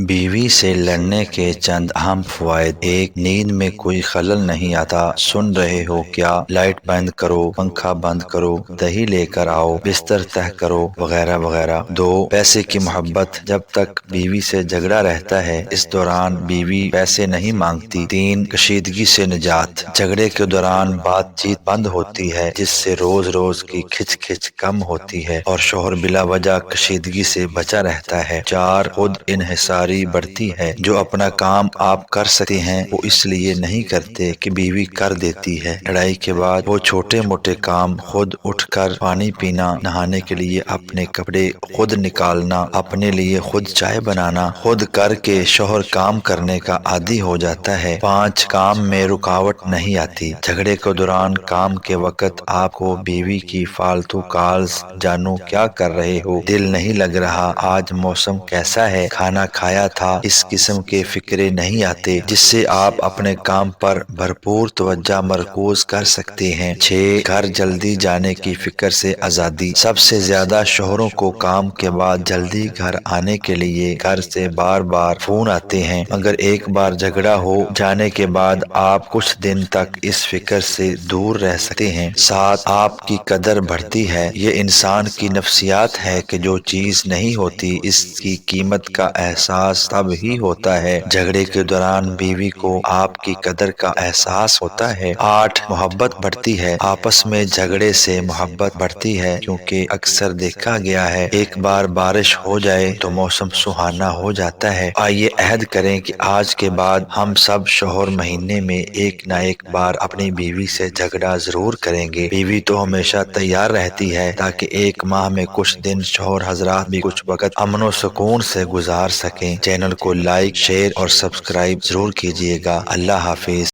بیوی سے لڑنے کے چند اہم فوائد۔ ایک، نیند میں کوئی خلل نہیں آتا۔ سن رہے ہو کیا؟ لائٹ بند کرو، پنکھا بند کرو، دہی لے کر آؤ، بستر تہہ کرو، وغیرہ وغیرہ۔ دو، پیسے کی محبت۔ جب تک بیوی سے جھگڑا رہتا ہے اس دوران بیوی پیسے نہیں مانگتی۔ تین، کشیدگی سے نجات۔ جھگڑے کے دوران بات چیت بند ہوتی ہے جس سے روز روز کی کھچ کھچ کم ہوتی ہے اور شوہر بلا وجہ کشیدگی سے بچا رہتا ہے۔ چار، خود انحصاری بڑھتی ہے۔ جو اپنا کام آپ کر سکتے ہیں وہ اس لیے نہیں کرتے کہ بیوی کر دیتی ہے۔ لڑائی کے بعد وہ چھوٹے موٹے کام خود اٹھ کر پانی پینا، نہانے کے لیے اپنے کپڑے خود نکالنا، اپنے لیے خود چائے بنانا خود کر کے شوہر کام کرنے کا عادی ہو جاتا ہے۔ پانچ، کام میں رکاوٹ نہیں آتی۔ جھگڑے کے دوران کام کے وقت آپ کو بیوی کی فالتو کالز، جانو کیا کر رہے ہو، دل نہیں لگ رہا، آج موسم کیسا ہے، کھانا کھایا تھا، اس قسم کے فکرے نہیں آتے جس سے آپ اپنے کام پر بھرپور توجہ مرکوز کر سکتے ہیں۔ چھ، گھر جلدی جانے کی فکر سے آزادی۔ سب سے زیادہ شوہروں کو کام کے بعد جلدی گھر آنے کے لیے گھر سے بار بار فون آتے ہیں، مگر ایک بار جھگڑا ہو جانے کے بعد آپ کچھ دن تک اس فکر سے دور رہ سکتے ہیں۔ سات، آپ کی قدر بڑھتی ہے۔ یہ انسان کی نفسیات ہے کہ جو چیز نہیں ہوتی اس کی قیمت کا احساس تب ہی ہوتا ہے۔ جھگڑے کے دوران بیوی کو آپ کی قدر کا احساس ہوتا ہے۔ آٹھ، محبت بڑھتی ہے۔ آپس میں جھگڑے سے محبت بڑھتی ہے کیونکہ اکثر دیکھا گیا ہے ایک بار بارش ہو جائے تو موسم سہانا ہو جاتا ہے۔ آئیے عہد کریں کہ آج کے بعد ہم سب شوہر مہینے میں ایک نہ ایک بار اپنی بیوی سے جھگڑا ضرور کریں گے۔ بیوی تو ہمیشہ تیار رہتی ہے تاکہ ایک ماہ میں کچھ دن شوہر حضرات بھی کچھ وقت امن و سکون سے گزار سکیں۔ چینل کو لائک، شیئر اور سبسکرائب ضرور کیجیے گا۔ اللہ حافظ۔